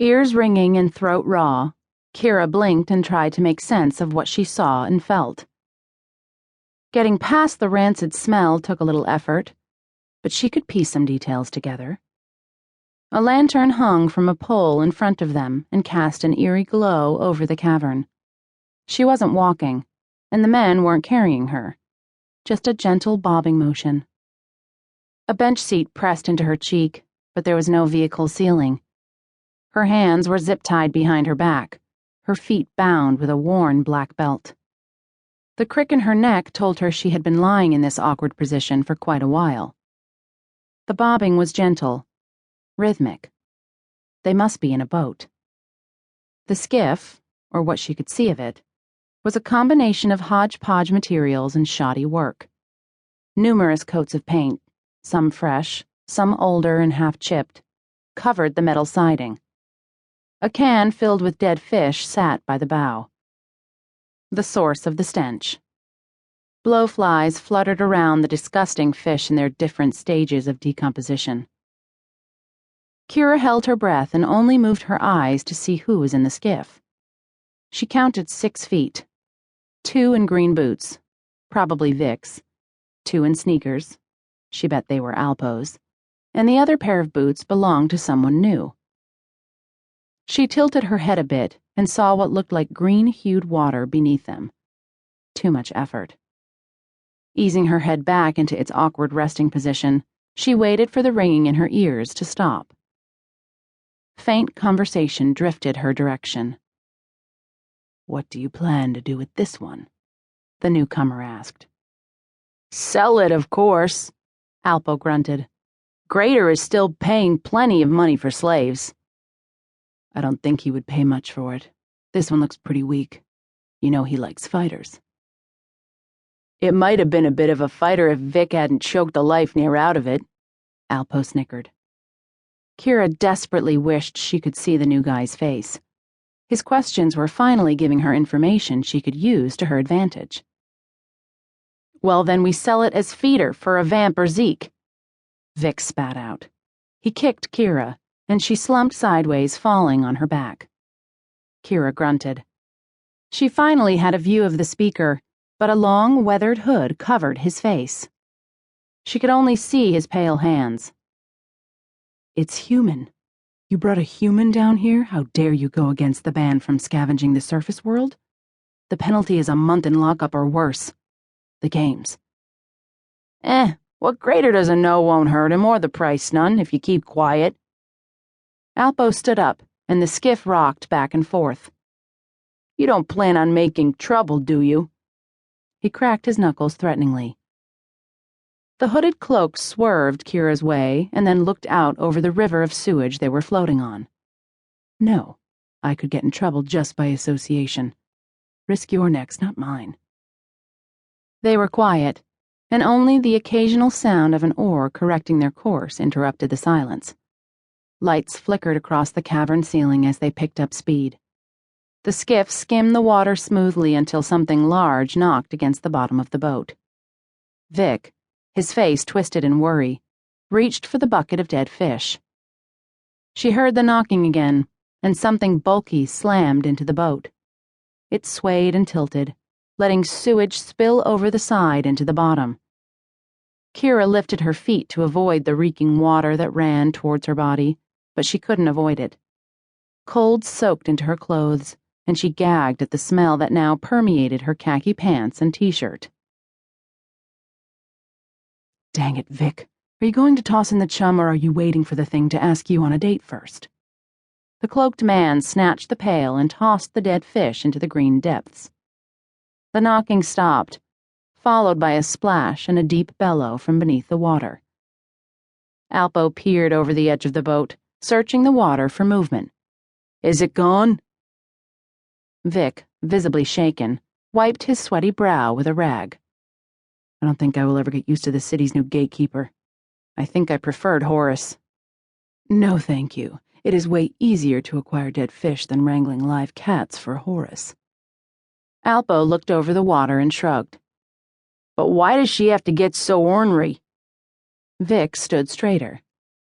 Ears ringing and throat raw, Kira blinked and tried to make sense of what she saw and felt. Getting past the rancid smell took a little effort, but she could piece some details together. A lantern hung from a pole in front of them and cast an eerie glow over the cavern. She wasn't walking, and the men weren't carrying her, just a gentle bobbing motion. A bench seat pressed into her cheek, but there was no vehicle ceiling. Her hands were zip-tied behind her back, her feet bound with a worn black belt. The crick in her neck told her she had been lying in this awkward position for quite a while. The bobbing was gentle, rhythmic. They must be in a boat. The skiff, or what she could see of it, was a combination of hodgepodge materials and shoddy work. Numerous coats of paint, some fresh, some older and half-chipped, covered the metal siding. A can filled with dead fish sat by the bow. The source of the stench. Blowflies fluttered around the disgusting fish in their different stages of decomposition. Kira held her breath and only moved her eyes to see who was in the skiff. She counted 6 feet. 2 in green boots, probably Vic's, 2 in sneakers, she bet they were Alpo's, and the other pair of boots belonged to someone new. She tilted her head a bit and saw what looked like green-hued water beneath them. Too much effort. Easing her head back into its awkward resting position, she waited for the ringing in her ears to stop. Faint conversation drifted her direction. "What do you plan to do with this one?" the newcomer asked. "Sell it, of course," Alpo grunted. "Grader is still paying plenty of money for slaves." "I don't think he would pay much for it. This one looks pretty weak. You know he likes fighters." "It might have been a bit of a fighter if Vic hadn't choked the life near out of it," Alpo snickered. Kira desperately wished she could see the new guy's face. His questions were finally giving her information she could use to her advantage. "Well, then we sell it as feeder for a vamp or Zeke," Vic spat out. He kicked Kira, and she slumped sideways, falling on her back. Kira grunted. She finally had a view of the speaker, but a long, weathered hood covered his face. She could only see his pale hands. "It's human. You brought a human down here? How dare you go against the ban from scavenging the surface world? The penalty is a month in lockup or worse. The games." What Grader doesn't know won't hurt him, or the price none, if you keep quiet." Alpo stood up, and the skiff rocked back and forth. "You don't plan on making trouble, do you?" He cracked his knuckles threateningly. The hooded cloak swerved Kira's way and then looked out over the river of sewage they were floating on. "No, I could get in trouble just by association. Risk your necks, not mine." They were quiet, and only the occasional sound of an oar correcting their course interrupted the silence. Lights flickered across the cavern ceiling as they picked up speed. The skiff skimmed the water smoothly until something large knocked against the bottom of the boat. Vic, his face twisted in worry, reached for the bucket of dead fish. She heard the knocking again, and something bulky slammed into the boat. It swayed and tilted, letting sewage spill over the side into the bottom. Kira lifted her feet to avoid the reeking water that ran towards her body, but she couldn't avoid it. Cold soaked into her clothes, and she gagged at the smell that now permeated her khaki pants and t-shirt. "Dang it, Vic. Are you going to toss in the chum, or are you waiting for the thing to ask you on a date first?" The cloaked man snatched the pail and tossed the dead fish into the green depths. The knocking stopped, followed by a splash and a deep bellow from beneath the water. Alpo peered over the edge of the boat, searching the water for movement. "Is it gone?" Vic, visibly shaken, wiped his sweaty brow with a rag. "I don't think I will ever get used to the city's new gatekeeper. I think I preferred Horace." "No, thank you. It is way easier to acquire dead fish than wrangling live cats for Horace." Alpo looked over the water and shrugged. "But why does she have to get so ornery?" Vic stood straighter.